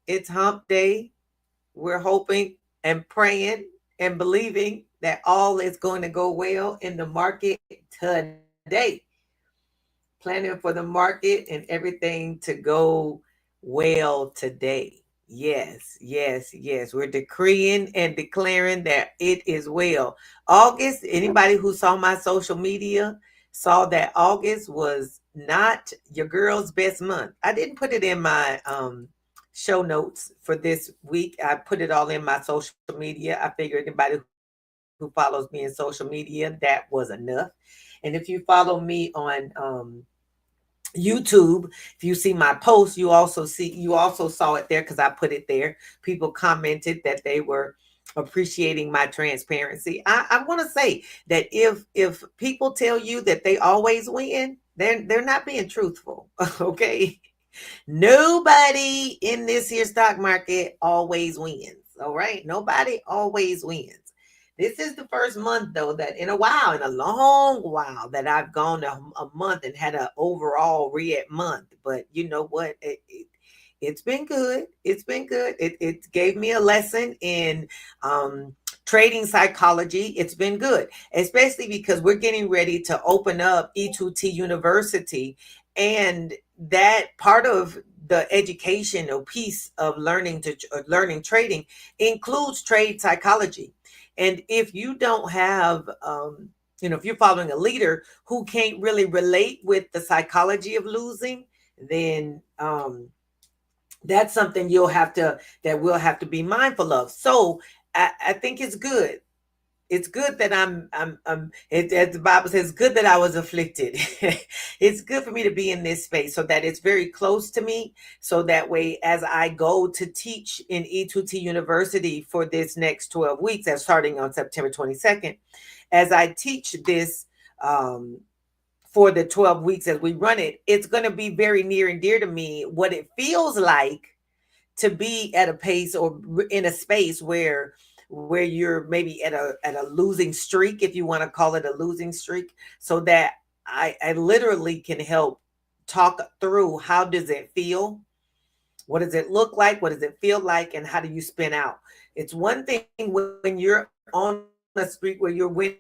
It's hump day. We're hoping and praying and believing that all is going to go well in the market today. Planning for the market and everything to go well today. Yes, yes, yes. We're decreeing and declaring that it is well. August, anybody who saw my social media saw that August was not your girl's best month. I didn't put it in my show notes for this week. I put it all in my social media. I figured anybody who follows me in social media, that was enough. And if you follow me on YouTube, if you see my post, you also saw it there because I put it there. People commented that they were appreciating my transparency. I want to say that if people tell you that they always win, they're not being truthful. Okay. Nobody in this here stock market always wins. All right. Nobody always wins. This is the first month, though, that in a while, in a long while, that I've gone a month and had an overall red month. But you know what? It's been good. It's been good. It gave me a lesson in trading psychology. It's been good, especially because we're getting ready to open up E2T University. And that part of the educational piece of learning trading includes trade psychology. And if you don't have, if you're following a leader who can't really relate with the psychology of losing, then that's something that we'll have to be mindful of. So I think it's good. It's good that as the Bible says, good that I was afflicted. It's good for me to be in this space so that it's very close to me. So that way, as I go to teach in E2T University for this next 12 weeks, that's starting on September 22nd, as I teach this, for the 12 weeks as we run it, it's going to be very near and dear to me what it feels like to be at a pace or in a space where you're maybe at a losing streak, if you want to call it a losing streak, so that I literally can help talk through how does it feel, what does it look like, what does it feel like, and how do you spin out. It's one thing when you're on a streak where you're winning,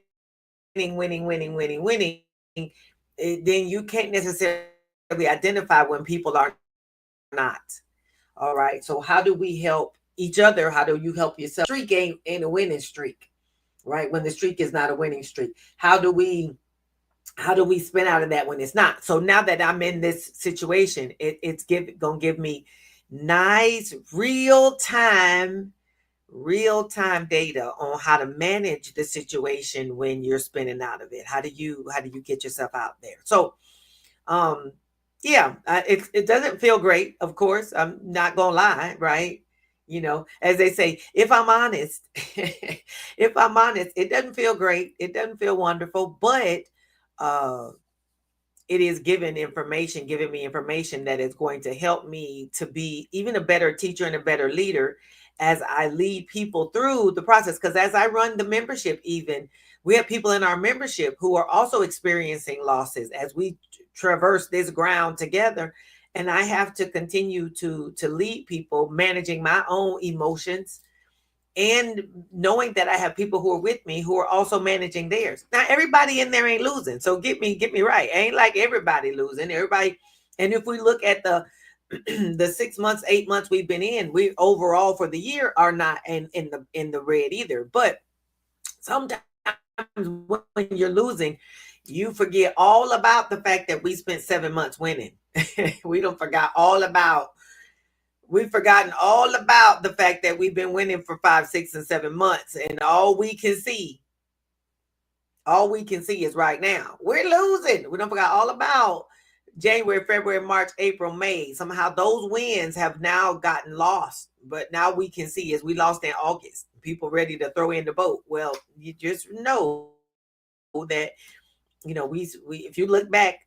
then you can't necessarily identify when people are not. All right. So how do we help each other? How do you help yourself? Streak ain't a winning streak, right? When the streak is not a winning streak. How do we spin out of that when it's not? So now that I'm in this situation, gonna give me nice real time data on how to manage the situation when you're spinning out of it. How do you get yourself out there? So um yeah, it doesn't feel great, of course. I'm not gonna lie, right? As they say, if I'm honest, if I'm honest, it doesn't feel great. It doesn't feel wonderful, but uh it is giving me information that is going to help me to be even a better teacher and a better leader as I lead people through the process. Because as I run the membership, even we have people in our membership who are also experiencing losses as we traverse this ground together. And I have to continue to lead people, managing my own emotions and knowing that I have people who are with me who are also managing theirs. Now everybody in there ain't losing. So get me right. Ain't like everybody losing. Everybody, and if we look at the the 6 months, 8 months we've been in, we overall for the year are not in the red either. But sometimes when you're losing, you forget all about the fact that we spent 7 months winning. We've forgotten all about the fact that we've been winning for 5, 6, and 7 months, and all we can see is right now. We're losing. We don't forget all about January, February, March, April, May. Somehow those wins have now gotten lost. But now we can see as we lost in August, people ready to throw in the boat. Well, you just know that, we if you look back,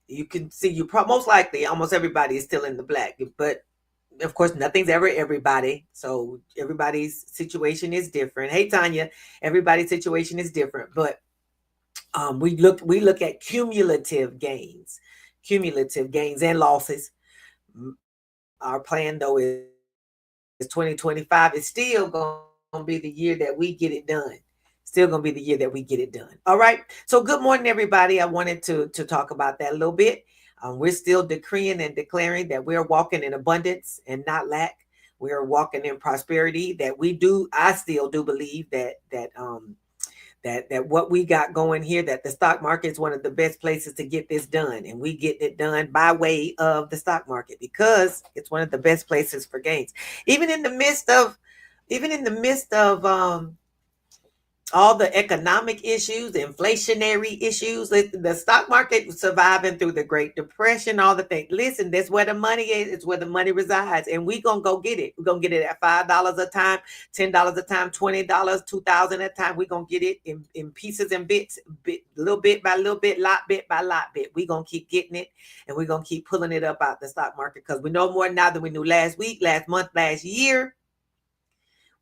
you can see most likely almost everybody is still in the black. But of course, nothing's ever everybody. So everybody's situation is different. Hey, Tanya, everybody's situation is different. But we look at cumulative gains and losses. Our plan though is 2025 is still going to be the year that we get it done. Still going to be the year that we get it done. All right. So good morning, everybody. I wanted to talk about that a little bit. We're still decreeing and declaring that we're walking in abundance and not lack. We are walking in prosperity. That we do. I still do believe that what we got going here, that the stock market is one of the best places to get this done, and we get it done by way of the stock market because it's one of the best places for gains, even in the midst of all the economic issues, the inflationary issues. The stock market surviving through the Great Depression, all the things. Listen, that's where the money is. It's where the money resides. And we're going to go get it. We're going to get it at $5 a time, $10 a time, $20, $2,000 a time. We're going to get it in pieces and bits, little bit by little bit, lot bit by lot bit. We're going to keep getting it, and we're going to keep pulling it up out the stock market because we know more now than we knew last week, last month, last year.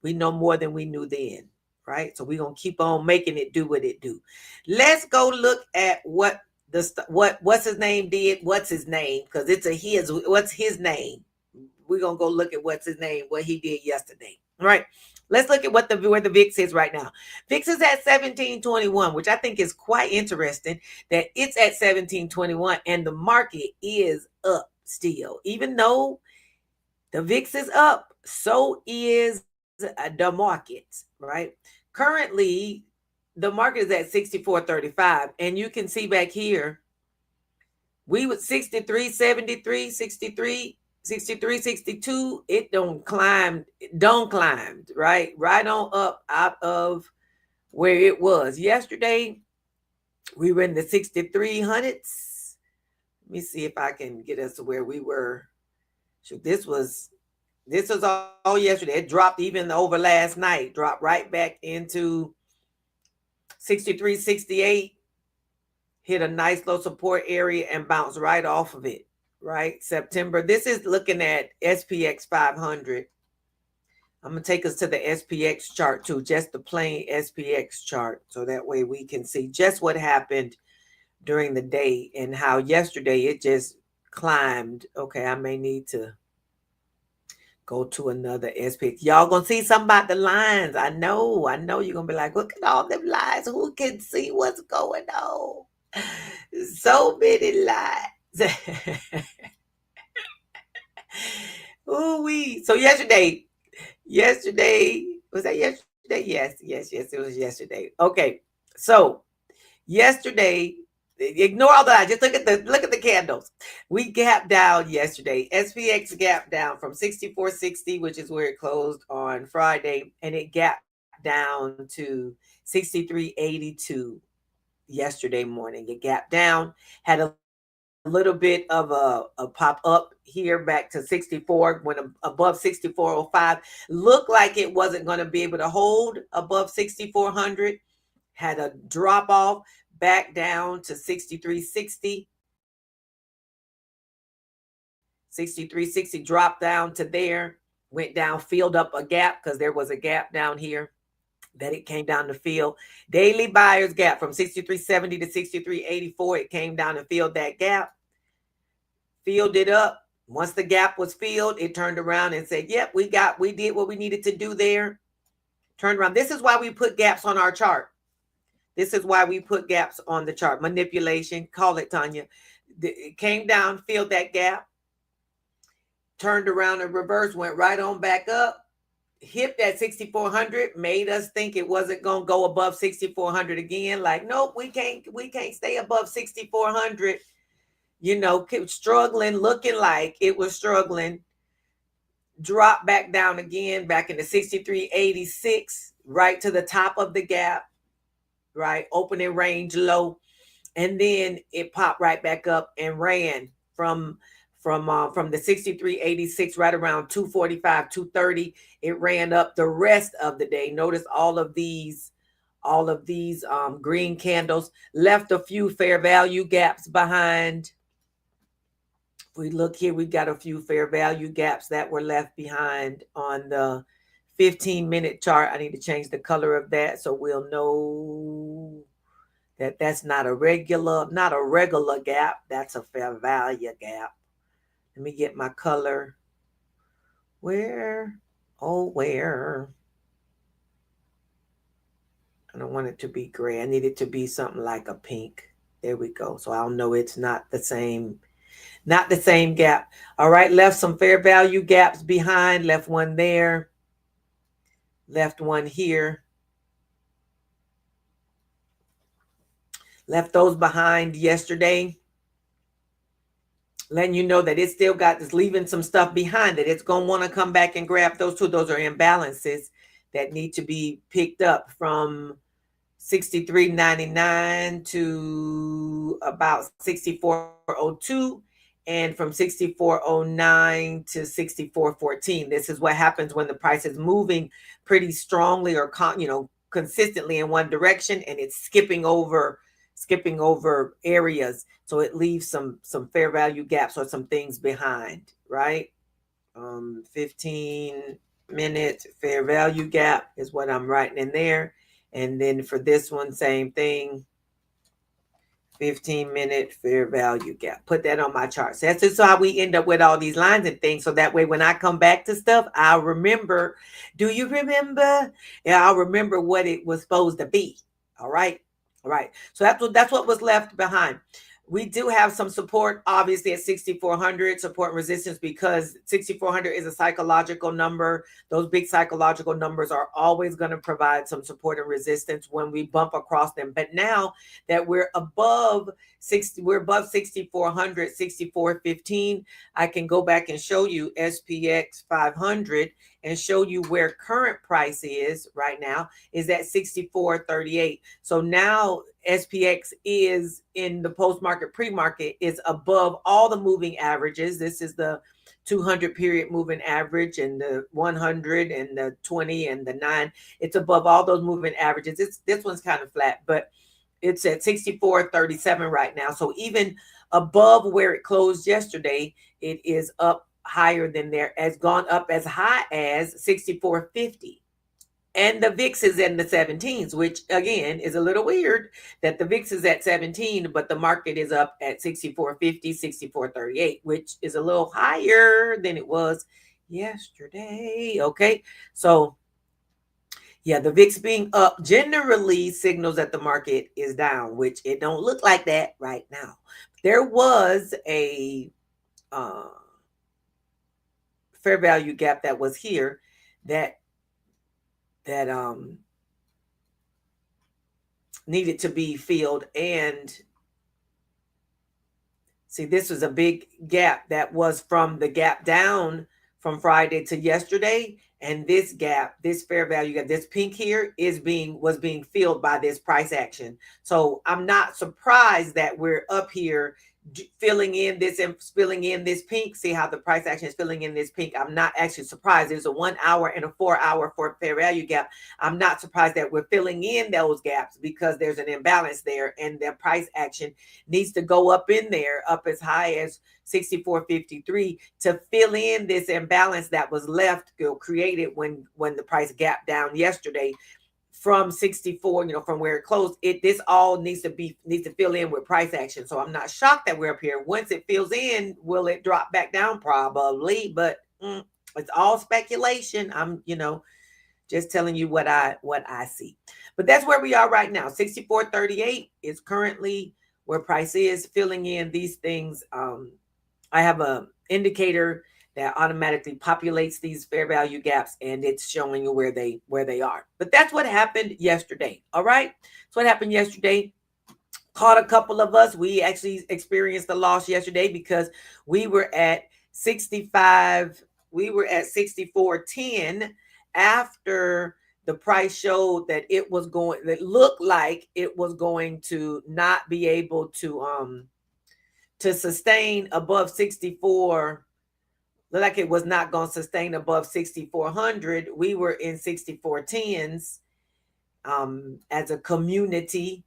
We know more than we knew then. Right, so we're gonna keep on making it do what it do. Let's go look at what's his name did. What's his name? Because it's what's his name? We're gonna go look at what's his name, what he did yesterday. All right, let's look at where the VIX is right now. VIX is at 1721, which I think is quite interesting that it's at 1721 and the market is up still. Even though the VIX is up, so is the market, right? Currently, the market is at 64.35, and you can see back here, we was 63.73, 63, 62. It don't climbed, right? Right on up out of where it was. Yesterday, we were in the 6300s. Let me see if I can get us to where we were. Shoot, this was all yesterday. It dropped even over last night, dropped right back into 63.68, hit a nice low support area and bounced right off of it, right? September. This is looking at SPX 500. I'm going to take us to the SPX chart too, just the plain SPX chart, so that way we can see just what happened during the day and how yesterday it just climbed. Okay, I may need to go to another SPX. Y'all gonna see something about the lines. I know you're gonna be like, look at all them lines. Who can see what's going on? So many lines. Ooh-wee. So yesterday, was that yesterday? Yes, it was yesterday. Okay, so yesterday, ignore all that. Just look at the candles. We gapped down yesterday. SPX gapped down from 64.60, which is where it closed on Friday, and it gapped down to 63.82 yesterday morning. It gapped down, had a little bit of a pop up here back to 64, went above 64.05. Looked like it wasn't going to be able to hold above 6,400. Had a drop off back down to 63.60. 63.60 dropped down to there, went down, filled up a gap because there was a gap down here that it came down to fill. Daily buyers gap from 63.70 to 63.84. It came down and filled that gap, filled it up. Once the gap was filled, it turned around and said, yep, we did what we needed to do there. Turned around. This is why we put gaps on our chart. This is why we put gaps on the chart. Manipulation, call it, Tanya. It came down, filled that gap, turned around and reverse, went right on back up, hit that 6,400, made us think it wasn't going to go above 6,400 again. Like, nope, we can't stay above 6,400. You know, struggling, looking like it was struggling. Drop back down again, back into 63.86, right to the top of the gap. Right, opening range low, and then it popped right back up and ran from the 63.86 right around 245, 230. It ran up the rest of the day. Notice all of these green candles left a few fair value gaps behind. If we look here, we got a few fair value gaps that were left behind on the 15-minute chart. I need to change the color of that so we'll know that that's not a regular gap. That's a fair value gap. Let me get my color. Where Oh, where? I don't want it to be gray. I need it to be something like a pink. There we go. So I'll know it's not the same gap. All right, left some fair value gaps behind. Left one there. Left one here. Left those behind yesterday. Letting you know that it still got this, leaving some stuff behind it. It's going to want to come back and grab those two. Those are imbalances that need to be picked up from 63.99 to about 64.02, and from 64.09 to 64.14. This is what happens when the price is moving pretty strongly or consistently in one direction, and it's skipping over areas, so it leaves some fair value gaps or some things behind, right? 15-minute fair value gap is what I'm writing in there. And then for this one, same thing, 15-minute fair value gap. Put that on my chart. So that's just how we end up with all these lines and things. So that way, when I come back to stuff, I'll remember. Do you remember? Yeah, I'll remember what it was supposed to be. All right. All right. So that's what was left behind. We do have some support, obviously, at 6,400, support and resistance, because 6,400 is a psychological number. Those big psychological numbers are always going to provide some support and resistance when we bump across them. But now that we're above 6,400, 6,415, I can go back and show you SPX 500 and show you where current price is right now is at 64.38. So now SPX is in the post-market pre-market is above all the moving averages. This is the 200 period moving average and the 100 and the 20 and the 9. It's above all those moving averages. This one's kind of flat, but it's at 64.37 right now. So even above where it closed yesterday, it is up higher than there, has gone up as high as 64.50. And the VIX is in the 17s, which again is a little weird that the VIX is at 17, but the market is up at 64.50, 64.38, which is a little higher than it was yesterday. Okay. So yeah, the VIX being up generally signals that the market is down, which it don't look like that right now. There was a fair value gap that was here that needed to be filled. And see, this was a big gap that was from the gap down from Friday to yesterday. And this gap, this fair value gap, this pink here was being filled by this price action. So I'm not surprised that we're up here filling in this pink. See how the price action is filling in this pink. I'm not actually surprised. There's a 1 hour and a 4 hour for fair value gap. I'm not surprised that we're filling in those gaps because there's an imbalance there, and the price action needs to go up in there, up as high as 64.53 to fill in this imbalance that was left created when the price gapped down yesterday from 64, from where it closed. This all needs to fill in with price action. So I'm not shocked that we're up here. Once it fills in, will it drop back down? Probably, but it's all speculation. I'm just telling you what I see. But that's where we are right now. 64.38 is currently where price is, filling in these things. I have a indicator that automatically populates these fair value gaps, and it's showing you where they are. But that's what happened yesterday. All right. That's what happened yesterday. Caught a couple of us. We actually experienced a loss yesterday because we were at 65. We were at 64.10 after the price showed that it looked like it was going to not be able to sustain above 64. Like it was not going to sustain above 6,400. We were in 64.10s as a community,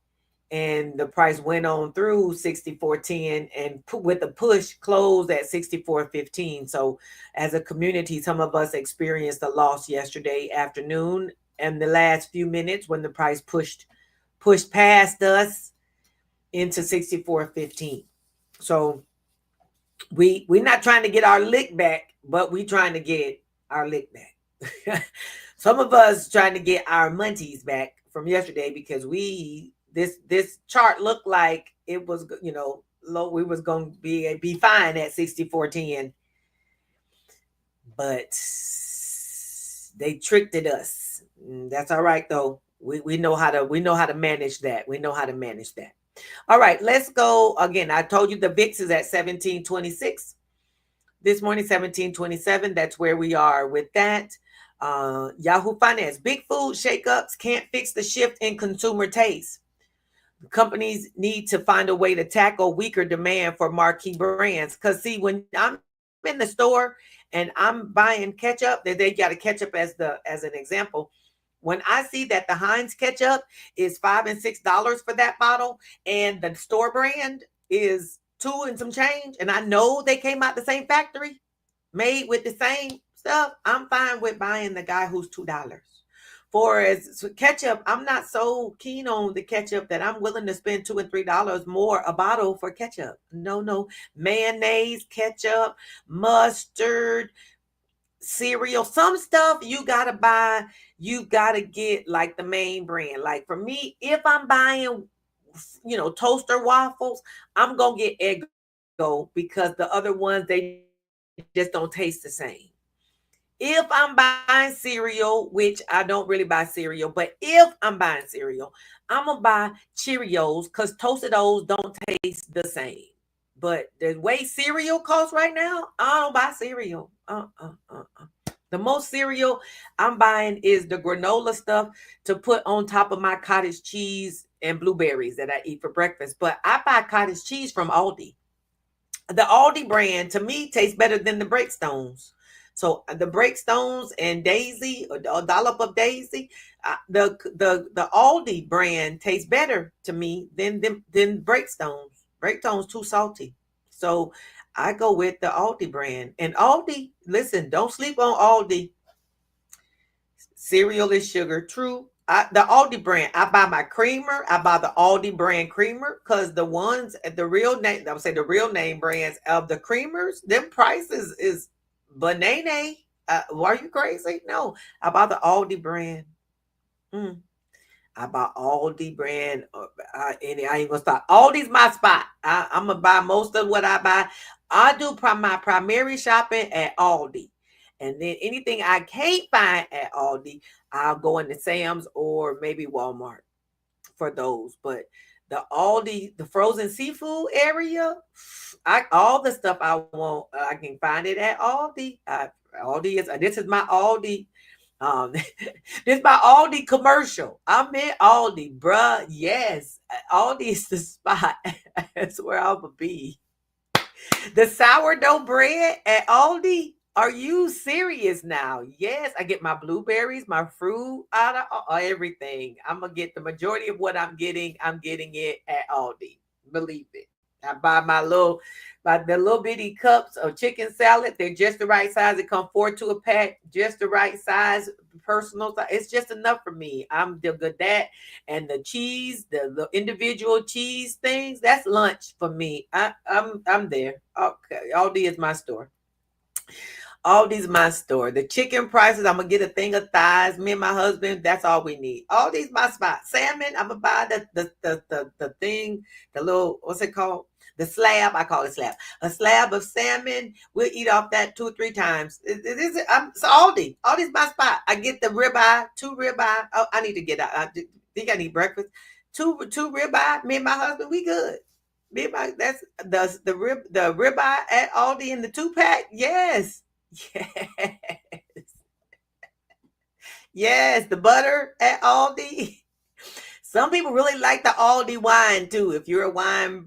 and the price went on through 64.10 and with a push closed at 64.15. So as a community, some of us experienced a loss yesterday afternoon and the last few minutes when the price pushed past us into 64.15. So we're not trying to get our lick back, but we trying to get our lick back. Some of us trying to get our monties back from yesterday because this chart looked like it was, low. We was going to be fine at 64.10, but they tricked at us. That's all right though. We know how to manage that. We know how to manage that. All right, let's go again. I told you the VIX is at 1726 this morning, 1727. That's where we are with that. Yahoo Finance, big food shakeups can't fix the shift in consumer taste. Companies need to find a way to tackle weaker demand for marquee brands. Because see, when I'm in the store and I'm buying ketchup, they got a ketchup as an example. When I see that the Heinz ketchup is $5 and $6 for that bottle, and the store brand is $2 and some change, and I know they came out the same factory, made with the same stuff, I'm fine with buying the guy who's $2. For as ketchup, I'm not so keen on the ketchup that I'm willing to spend $2 and $3 more a bottle for ketchup. No, mayonnaise, ketchup, mustard, cereal, some stuff you gotta buy. You gotta get like the main brand. Like for me, if I'm buying, toaster waffles, I'm gonna get Eggo because the other ones they just don't taste the same. If I'm buying cereal, which I don't really buy cereal, but if I'm buying cereal, I'm gonna buy Cheerios because Tostitos don't taste the same. But the way cereal costs right now, I don't buy cereal. The most cereal I'm buying is the granola stuff to put on top of my cottage cheese and blueberries that I eat for breakfast. But I buy cottage cheese from Aldi. The Aldi brand to me tastes better than the Breakstones. So the Breakstones and Daisy, or a dollop of Daisy, the Aldi brand tastes better to me than Breakstones. Breakstones too salty. So I go with the Aldi brand. And Aldi, listen, don't sleep on Aldi. Cereal is sugar. True. The Aldi brand, I buy my creamer. I buy the Aldi brand creamer because the ones, the real name, I would say the real name brands of the creamers, them prices is banana. Are you crazy? No, I buy the Aldi brand. I buy Aldi brand. And I ain't gonna stop. Aldi's my spot. I'm gonna buy most of what I buy. I do my primary shopping at Aldi. And then anything I can't find at Aldi, I'll go into Sam's or maybe Walmart for those. But the Aldi, the frozen seafood area, all the stuff I want, I can find it at Aldi. Aldi is, this is my Aldi. This is my Aldi commercial. I'm in Aldi, bruh. Yes, Aldi is the spot. That's where I'm gonna be. The sourdough bread at Aldi. Are you serious now? Yes, I get my blueberries, my fruit out of everything. I'm gonna get the majority of what I'm getting. I'm getting it at Aldi. Believe it. I buy the little bitty cups of chicken salad. They're just the right size. It come 4 to a pack, just the right size, personal size. It's just enough for me. I'm good at that. And the cheese, the individual cheese things, that's lunch for me. I'm there. Okay, Aldi is my store. Aldi's my store. The chicken prices, I'm gonna get a thing of thighs. Me and my husband, that's all we need. Aldi's my spot. Salmon, I'm gonna buy the thing, the little, what's it called? The slab. I call it slab. A slab of salmon. We'll eat off that 2 or 3 times. So Aldi. Aldi's my spot. I get the ribeye, 2 ribeye. Oh, I need to get out. I think I need breakfast. Two ribeye. Me and my husband, we good. Me and that's the ribeye at Aldi in the 2-pack. Yes. Yes. Yes, the butter at Aldi. Some people really like the Aldi wine too. If you're a wine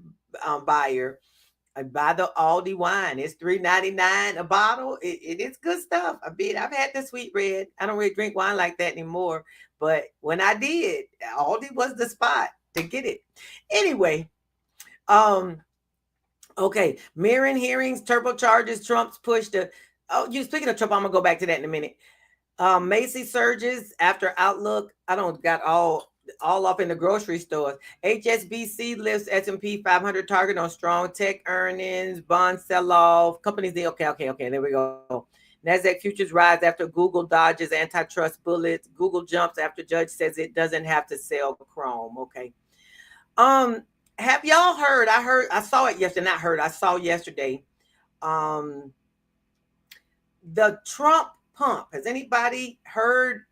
buyer, I buy the Aldi wine. It's $3.99 a bottle. It is good stuff. I've had the sweet red. I don't really drink wine like that anymore. But when I did, Aldi was the spot to get it. Anyway, okay. Mirroring hearings, turbocharges, Trump's push to. Oh, you speaking of Trump, I'm gonna go back to that in a minute. Macy surges after Outlook. I don't got all up in the grocery stores. HSBC lifts S&P 500 target on strong tech earnings, bond sell off. Companies. Okay. There we go. NASDAQ futures rise after Google dodges antitrust bullets. Google jumps after judge says it doesn't have to sell Chrome. Okay. Have y'all heard? I saw it yesterday. Not heard. I saw yesterday. Um, the Trump pump. Has anybody heard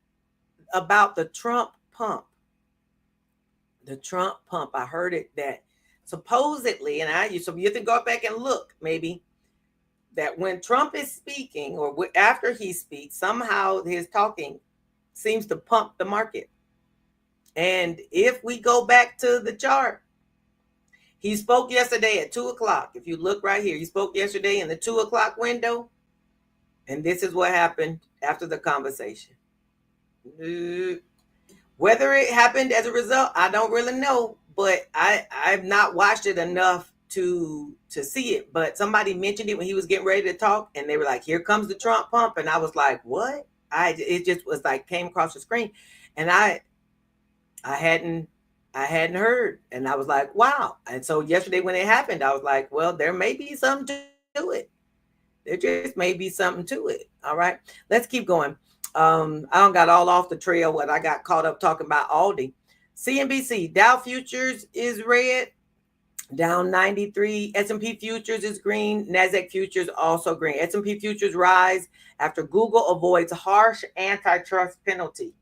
about the Trump pump? The Trump pump. I heard it that supposedly, and so you have to go back and look maybe that when Trump is speaking or after he speaks, somehow his talking seems to pump the market. And if we go back to the chart, he spoke yesterday at 2:00. If you look right here, he spoke yesterday in the 2:00 window. And this is what happened after the conversation. Whether it happened as a result, I don't really know, but I've not watched it enough to see it. But somebody mentioned it when he was getting ready to talk, and they were like, "Here comes the Trump pump," and I was like, "What?" It just was like came across the screen, and I hadn't heard, and I was like, "Wow!" And so yesterday when it happened, I was like, "Well, there may be something to it. There just may be something to it." All right, let's keep going. I don't got all off the trail. What I got caught up talking about Aldi. CNBC Dow futures is red, down 93. S&P futures is green. Nasdaq futures also green. S&P futures rise after Google avoids harsh antitrust penalty.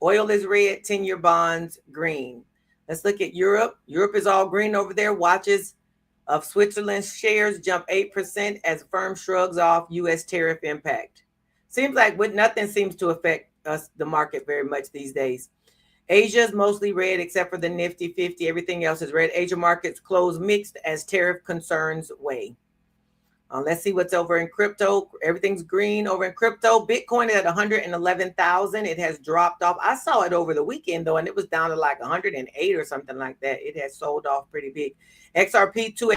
Oil is red. 10-year bonds green. Let's look at Europe. Europe is all green over there. Watches of Switzerland's shares jump 8% as firm shrugs off U.S. tariff impact. Seems like nothing seems to affect us, the market, very much these days. Asia is mostly red except for the Nifty 50. Everything else is red. Asia markets close mixed as tariff concerns weigh. Let's see what's over in crypto. Everything's green over in crypto. Bitcoin is at 111,000. It has dropped off. I saw it over the weekend though, and it was down to like 108 or something like that. It has sold off pretty big. XRP 2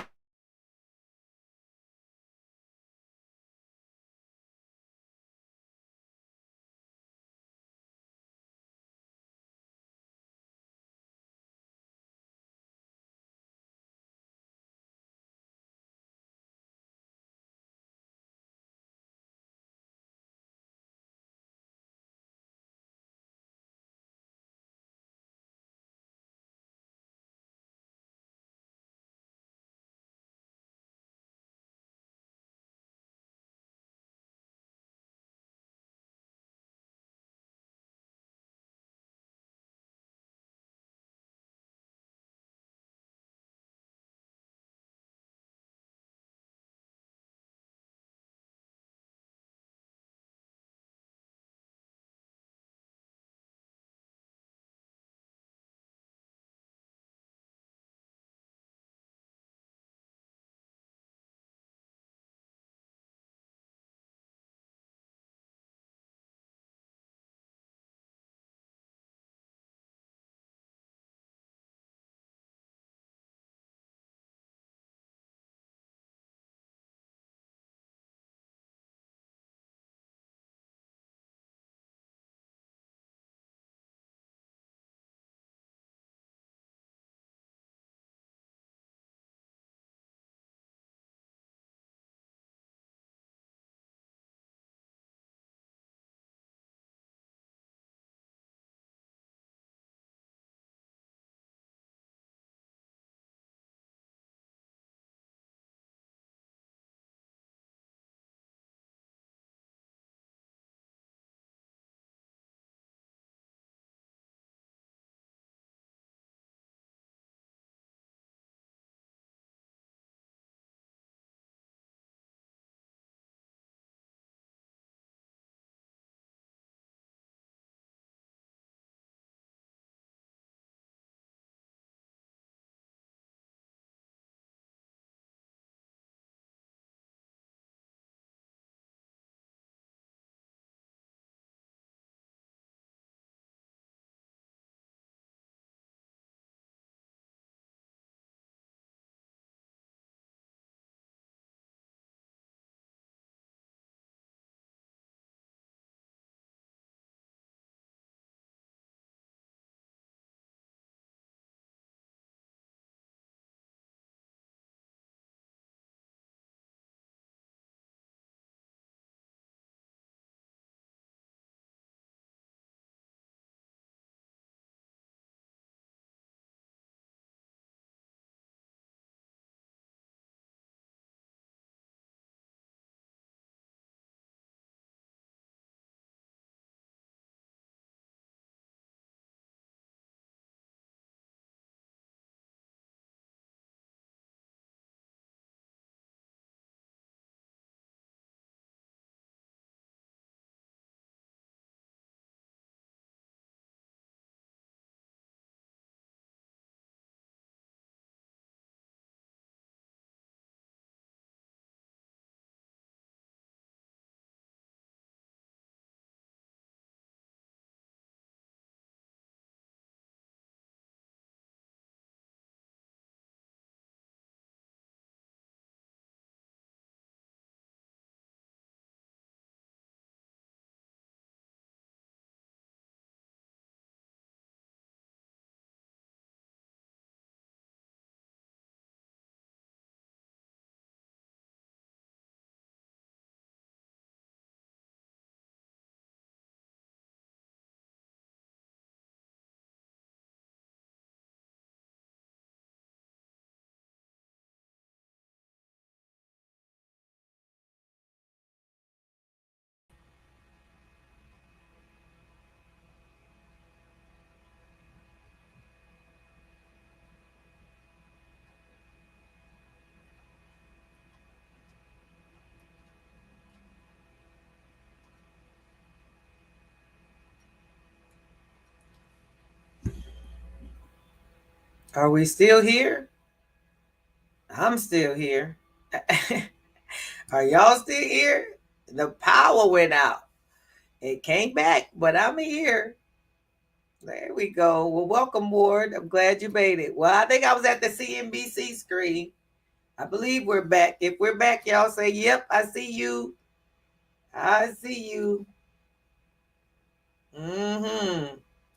Are we still here? I'm still here. Are y'all still here? The power went out. It came back, but I'm here. There we go. Well, welcome, Ward. I'm glad you made it. Well, I think I was at the CNBC screen. I believe we're back. If we're back, y'all say, yep, I see you. I see you.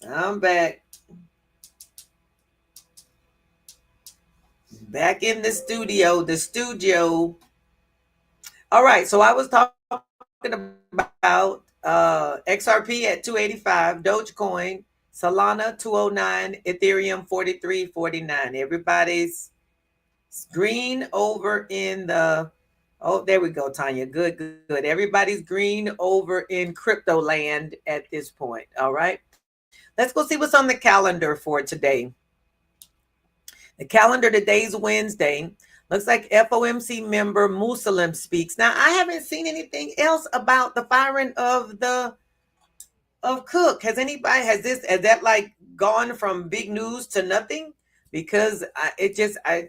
I'm back. Back in the studio. All right. So I was talking about XRP at 285, Dogecoin, Solana 209, Ethereum 43.49. Everybody's green over in the there we go, Tanya. Good. Everybody's green over in crypto land at this point. All right. Let's go see what's on the calendar for today. The calendar today's Wednesday. Looks like FOMC member Muslim speaks. Now, I haven't seen anything else about the firing of Cook. Has that like gone from big news to nothing? Because I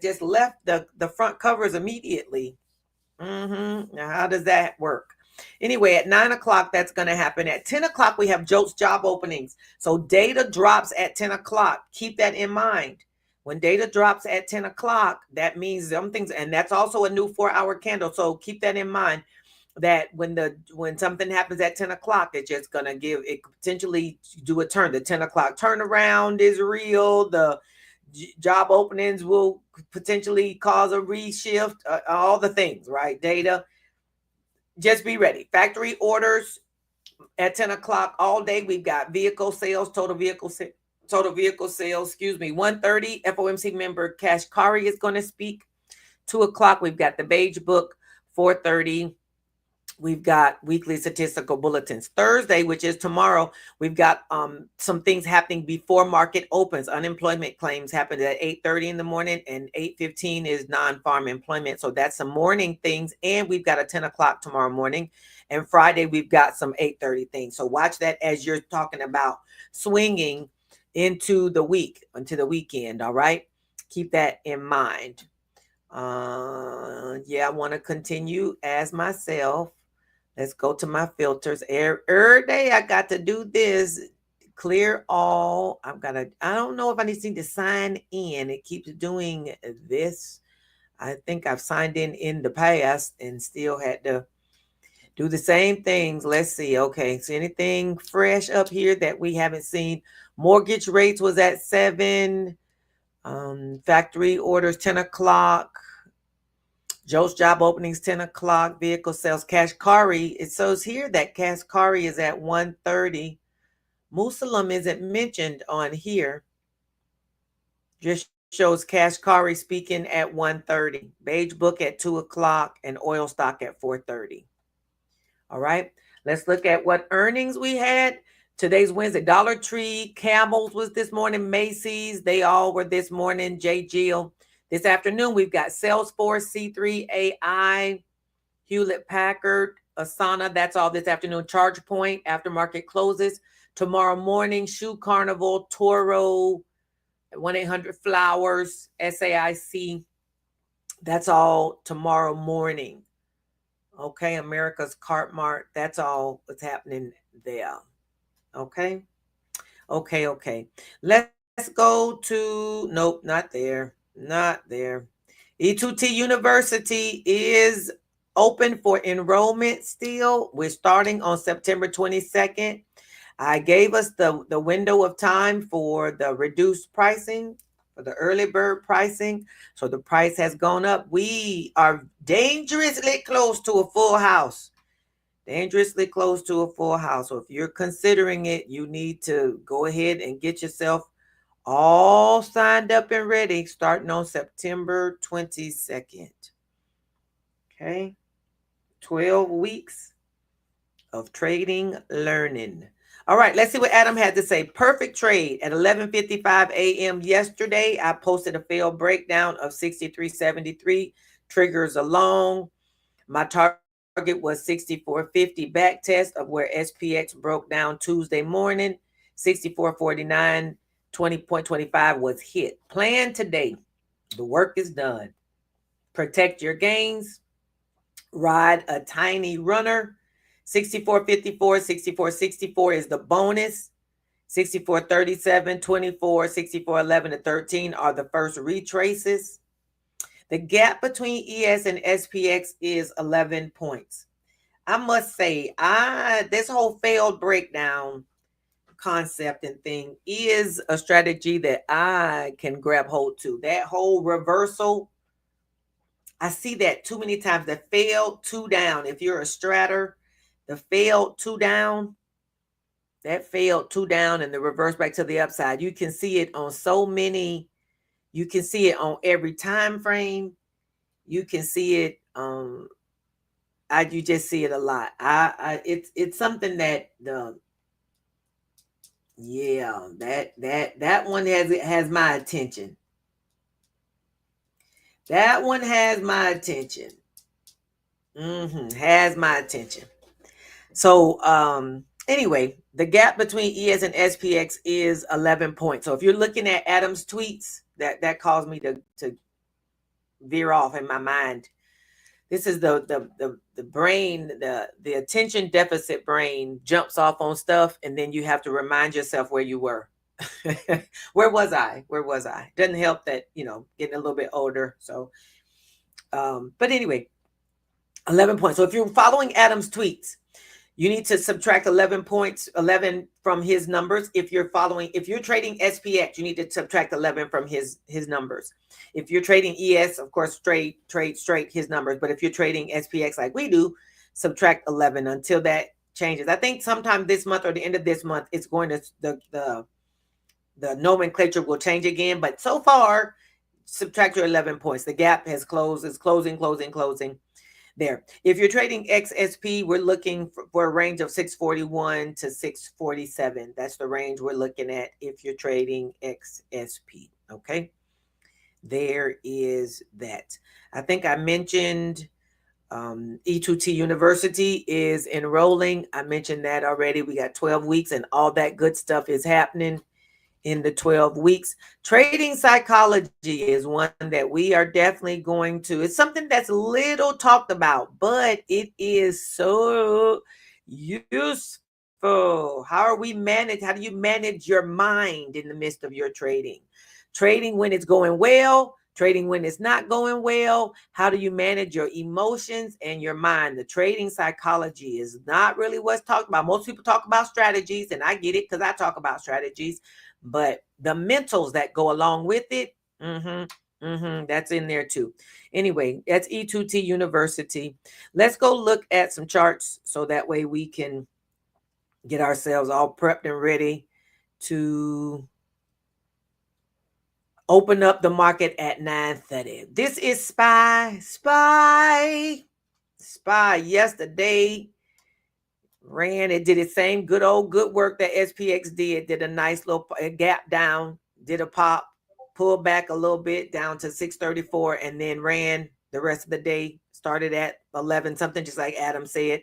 just left the front covers immediately. Now, how does that work? Anyway, at 9 o'clock, that's going to happen. At 10 o'clock, we have JOLTS job openings. So data drops at 10 o'clock. Keep that in mind. When data drops at 10 o'clock, that means something's, and that's also a new 4-hour candle. So keep that in mind, that when something happens at 10 o'clock, it's just going to give it potentially do a turn. The 10 o'clock turnaround is real. The job openings will potentially cause a reshift, all the things, right? Data. Just be ready. Factory orders at 10 o'clock all day. We've got vehicle sales, total vehicle sales, 1:30. FOMC member Kashkari is going to speak. 2 o'clock, we've got the Beige Book. 4:30, we've got weekly statistical bulletins. Thursday, which is tomorrow, we've got some things happening before market opens. Unemployment claims happen at 8:30 in the morning, and 8:15 is non-farm employment. So that's some morning things. And we've got a 10 o'clock tomorrow morning. And Friday, we've got some 8:30 things. So watch that as you're talking about swinging into the weekend. All right. Keep that in mind. I want to continue as myself. Let's go to my filters. Every day I got to do this. Clear all. I don't know if I need to sign in. It keeps doing this. I think I've signed in the past and still had to do the same things. Let's see. Okay. So anything fresh up here that we haven't seen? Mortgage rates was at 7. Factory orders 10 o'clock. Joe's job openings 10 o'clock. Vehicle sales. Kashkari. It shows here that Kashkari is at 1:30. Muslim isn't mentioned on here. Just shows Kashkari speaking at 1:30. Beige Book at 2 o'clock and oil stock at 4:30. All right. Let's look at what earnings we had. Today's Wednesday. Dollar Tree, Camels was this morning. Macy's, they all were this morning. J. Jill. This afternoon, we've got Salesforce, C3 AI, Hewlett Packard, Asana. That's all this afternoon. ChargePoint, after market closes. Tomorrow morning, Shoe Carnival, Toro, 1-800-Flowers, SAIC. That's all tomorrow morning. Okay, America's Cart Mart. That's all that's happening there. Okay. Let's go to, nope, not there. E2T University is open for enrollment still. We're starting on September 22nd. I gave us the window of time for the reduced pricing, for the early bird pricing. So the price has gone up. We are dangerously close to a full house. So if you're considering it, you need to go ahead and get yourself all signed up and ready, starting on September 22nd. Okay. 12 weeks of trading, learning. All right, let's see what Adam had to say. Perfect trade at 11:55 a.m. yesterday. I posted a failed breakdown of 63.73. Triggers along. My target was 64.50 back test of where SPX broke down Tuesday morning. 64.49 20.25 was hit. Plan today. The work is done. Protect your gains. Ride a tiny runner. 64.54, 64.64 is the bonus. 64.37, 24, 64.11, and 13 are the first retraces. The gap between ES and SPX is 11 points. I must say, this whole failed breakdown concept and thing is a strategy that I can grab hold to. That whole reversal, I see that too many times. The failed two down. If you're a stratter, the failed two down, that failed two down and the reverse back to the upside. You can see it on so many. You can see it on every time frame. You can see it. You just see it a lot. It's something that that one has my attention. That one has my attention. Has my attention. So anyway, the gap between ES and SPX is 11 points. So if you're looking at Adam's tweets, that caused me to veer off in my mind. This is the brain, the attention deficit brain jumps off on stuff, and then you have to remind yourself where you were. Where was I? Doesn't help that, getting a little bit older. So, but anyway, 11 points. So if you're following Adam's tweets, you need to subtract 11 points, 11 from his numbers. If you're trading SPX, you need to subtract 11 from his numbers. If you're trading ES, of course, trade straight his numbers. But if you're trading SPX like we do, subtract 11 until that changes. I think sometime this month or the end of this month, it's going to, the nomenclature will change again. But so far, subtract your 11 points. The gap has closed. It's closing. There. If you're trading XSP, we're looking for a range of 641 to 647. That's the range we're looking at if you're trading XSP. Okay. There is that. I think I mentioned E2T University is enrolling. I mentioned that already. We got 12 weeks and all that good stuff is happening in the 12 weeks. Trading psychology is one that we are definitely going to. It's something that's little talked about, but it is so useful. How do you manage your mind in the midst of your trading? Trading when it's going well, trading when it's not going well. How do you manage your emotions and your mind? The trading psychology is not really what's talked about. Most people talk about strategies, and I get it because I talk about strategies. But the mentals that go along with it, that's in there too. Anyway, that's E2T University. Let's go look at some charts so that way we can get ourselves all prepped and ready to open up the market at 9:30. This is SPY. Yesterday ran, it did its same good work that SPX did a nice little gap down, did a pop, pulled back a little bit down to 634, and then ran the rest of the day, started at 11 something, just like Adam said,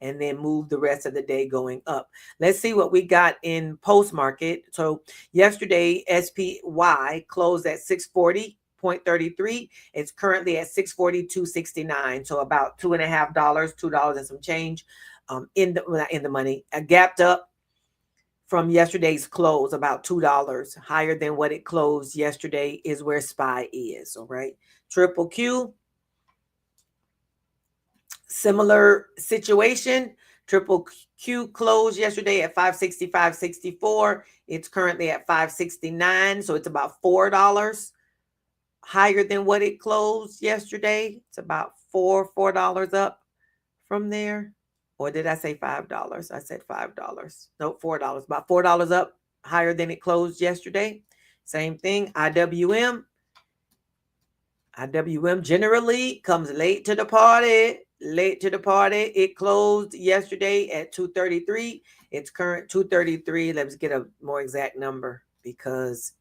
and then moved the rest of the day going up. Let's see what we got in post market. So yesterday, SPY closed at 640.33. It's currently at 642.69. So about $2.50, $2 and some change. In the money, gapped up from yesterday's close about $2 higher than what it closed yesterday is where SPY is. All right. Triple Q, similar situation. Triple Q closed yesterday at 565.64. It's currently at 569. So it's about $4 higher than what it closed yesterday. It's about $4 up from there. Or did I say $5? I said $5. No, $4. About $4 up higher than it closed yesterday. Same thing. IWM generally comes late to the party. It closed yesterday at 233. It's current 233. Let's get a more exact number because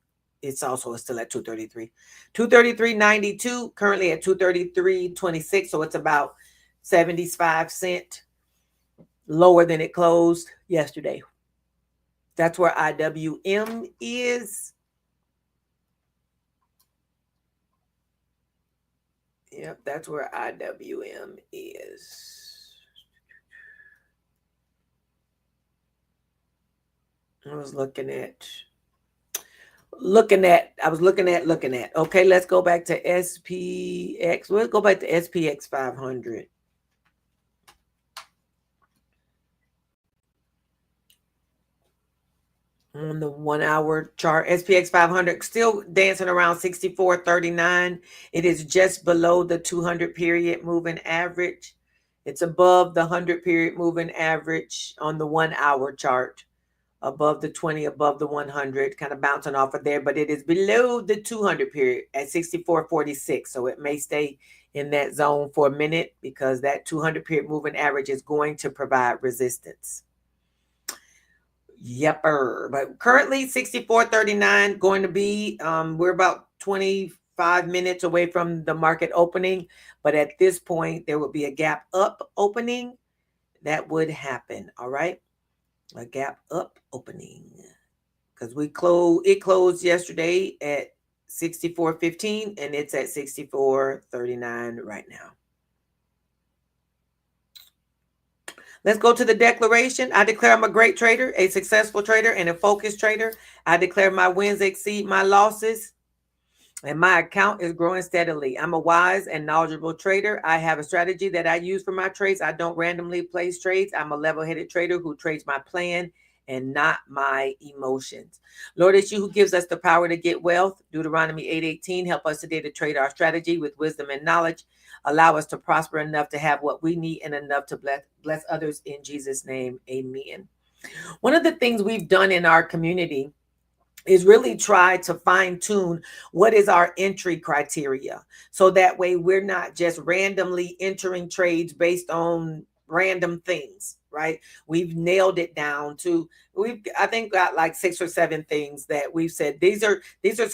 it's also still at 233. 233.92, currently at 233.26. So it's about 75 cents lower than it closed yesterday. That's where IWM is. Yep, that's where IWM is. I was looking at. Okay, let's go back to SPX. We'll go back to SPX 500. On the 1 hour chart, SPX 500 still dancing around 64.39. It is just below the 200 period moving average. It's above the 100 period moving average on the 1 hour chart. Above the 20, above the 100, kind of bouncing off of there, but it is below the 200 period at 64.46. So it may stay in that zone for a minute because that 200 period moving average is going to provide resistance. Yepper. But currently 64.39 going to be, we're about 25 minutes away from the market opening. But at this point, there will be a gap up opening that would happen. All right. A gap up opening because it closed yesterday at 64.15 and it's at 64.39 right now. Let's go to the declaration. I declare I'm a great trader, a successful trader, and a focused trader. I declare my wins exceed my losses, and my account is growing steadily. I'm a wise and knowledgeable trader. I have a strategy that I use for my trades. I don't randomly place trades. I'm a level-headed trader who trades my plan and not my emotions. Lord, it's you who gives us the power to get wealth. Deuteronomy 8:18. Help us today to trade our strategy with wisdom and knowledge. Allow us to prosper enough to have what we need and enough to bless others in Jesus' name. Amen. One of the things we've done in our community is really try to fine tune what is our entry criteria. So that way we're not just randomly entering trades based on random things, right? We've nailed it down to, I think got like 6 or 7 things that we've said. These are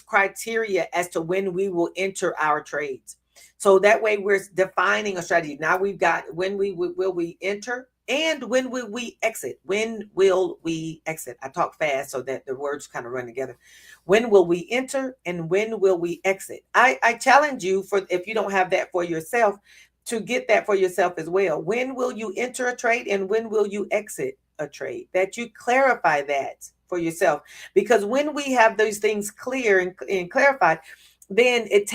criteria as to when we will enter our trades. So that way we're defining a strategy. Now we've got when will we enter and when will we exit? When will we exit? I talk fast so that the words kind of run together. When will we enter and when will we exit? I challenge you, for if you don't have that for yourself, to get that for yourself as well. When will you enter a trade and when will you exit a trade? That you clarify that for yourself. Because when we have those things clear and clarified, then it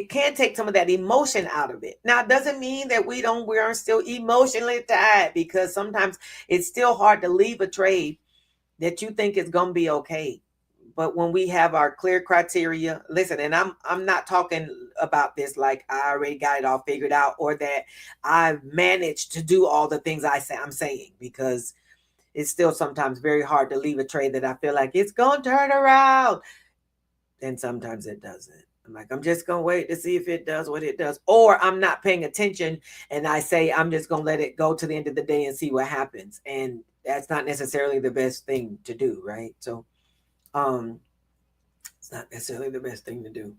can take some of that emotion out of it. Now, it doesn't mean that we aren't still emotionally tied, because sometimes it's still hard to leave a trade that you think is going to be okay. But when we have our clear criteria, listen, and I'm not talking about this like I already got it all figured out, or that I've managed to do all the things I'm saying, because it's still sometimes very hard to leave a trade that I feel like it's going to turn around. And sometimes it doesn't. I'm like, I'm just going to wait to see if it does what it does. Or I'm not paying attention and I say, I'm just going to let it go to the end of the day and see what happens. And that's not necessarily the best thing to do, right? So it's not necessarily the best thing to do.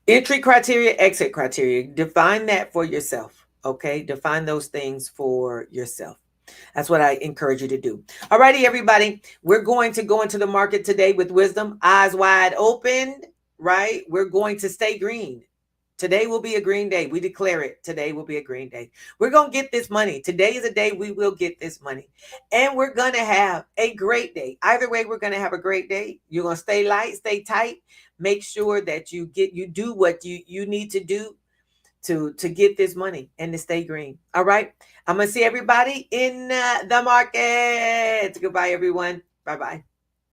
Entry criteria, exit criteria. Define that for yourself, okay? Define those things for yourself. That's what I encourage you to do. All righty, everybody. We're going to go into the market today with wisdom, eyes wide open, right? We're going to stay green. Today will be a green day. We declare it. Today will be a green day. We're going to get this money. Today is a day we will get this money. And we're going to have a great day. Either way, we're going to have a great day. You're going to stay light, stay tight. Make sure that you do what you need to do to get this money and to stay green. All right. I'm going to see everybody in the market. Goodbye, everyone. Bye-bye.